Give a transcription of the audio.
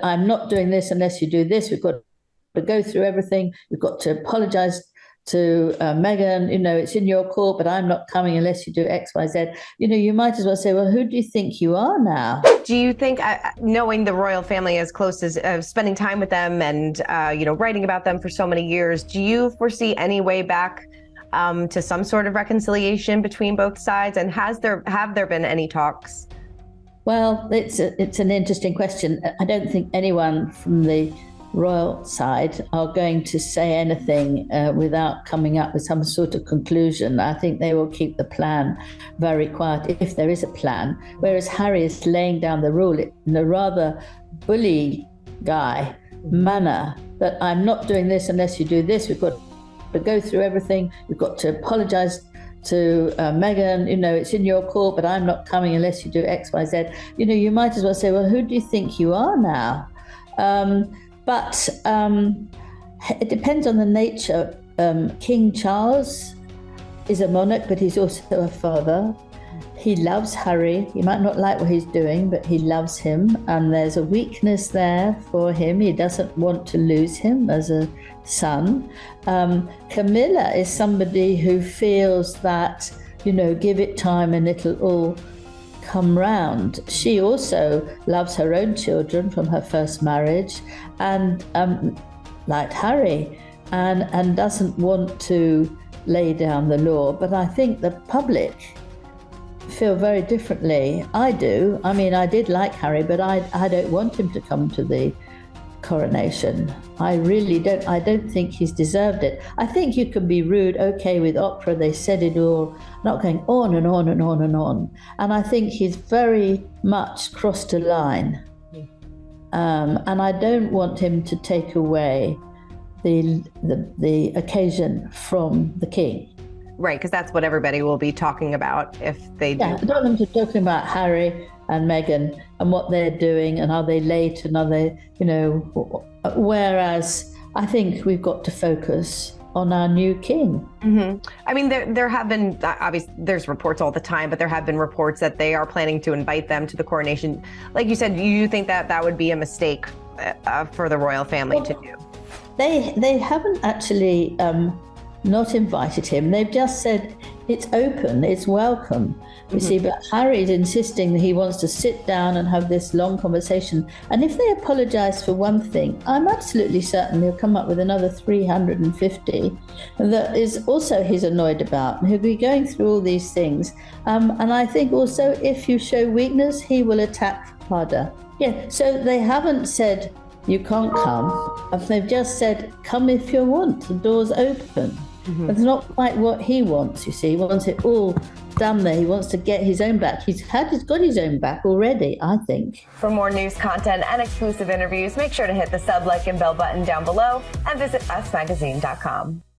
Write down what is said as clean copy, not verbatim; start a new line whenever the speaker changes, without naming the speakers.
I'm not doing this unless you do this. We've got to go through everything. We've got to apologize to Meghan. It's in your court, but I'm not coming unless you do X, Y, Z. You might as well say, well, who do you think you are now?
Do you think, knowing the royal family as close as spending time with them and, writing about them for so many years, do you foresee any way back to some sort of reconciliation between both sides? And have there been any talks?
Well, it's an interesting question. I don't think anyone from the royal side are going to say anything without coming up with some sort of conclusion. I think they will keep the plan very quiet, if there is a plan. Whereas Harry is laying down the rule in a rather bully guy manner, that I'm not doing this unless you do this. We've got to go through everything. We've got to apologize to Meghan. It's in your court, but I'm not coming unless you do X, Y, Z. You might as well say, well, who do you think you are now? But it depends on the nature. King Charles is a monarch, but he's also a father. He loves Harry. He might not like what he's doing, but he loves him. And there's a weakness there for him. He doesn't want to lose him as a son. Camilla is somebody who feels that, give it time and it'll all come round. She also loves her own children from her first marriage, and like Harry, and doesn't want to lay down the law. But I think the public feel very differently. I do. I mean, I did like Harry, but I don't want him to come to the coronation. I really don't. I don't think he's deserved it. I think you can be rude, okay, with opera, they said it all, not going on and on and on and on. And I think he's very much crossed a line. And I don't want him to take away the occasion from the king.
Right, because that's what everybody will be talking about if they do.
Yeah, I don't want them to talking about Harry and Meghan and what they're doing and are they late and are they, whereas I think we've got to focus on our new king.
Mm-hmm. I mean, there have been, obviously, there's reports all the time, but there have been reports that they are planning to invite them to the coronation. Like you said, you think that would be a mistake for the royal family to do?
They haven't actually not invited him. They've just said it's open, it's welcome. You see, but Harry's insisting that he wants to sit down and have this long conversation. And if they apologise for one thing, I'm absolutely certain he'll come up with another 350 that is also he's annoyed about. He'll be going through all these things. And I think also if you show weakness, he will attack harder. Yeah, so they haven't said you can't come. They've just said, come if you want, the door's open. It's not quite what he wants, you see. He wants it all done there. He wants to get his own back. He's got his own back already, I think.
For more news content and exclusive interviews, make sure to hit the sub, like, and bell button down below and visit usmagazine.com.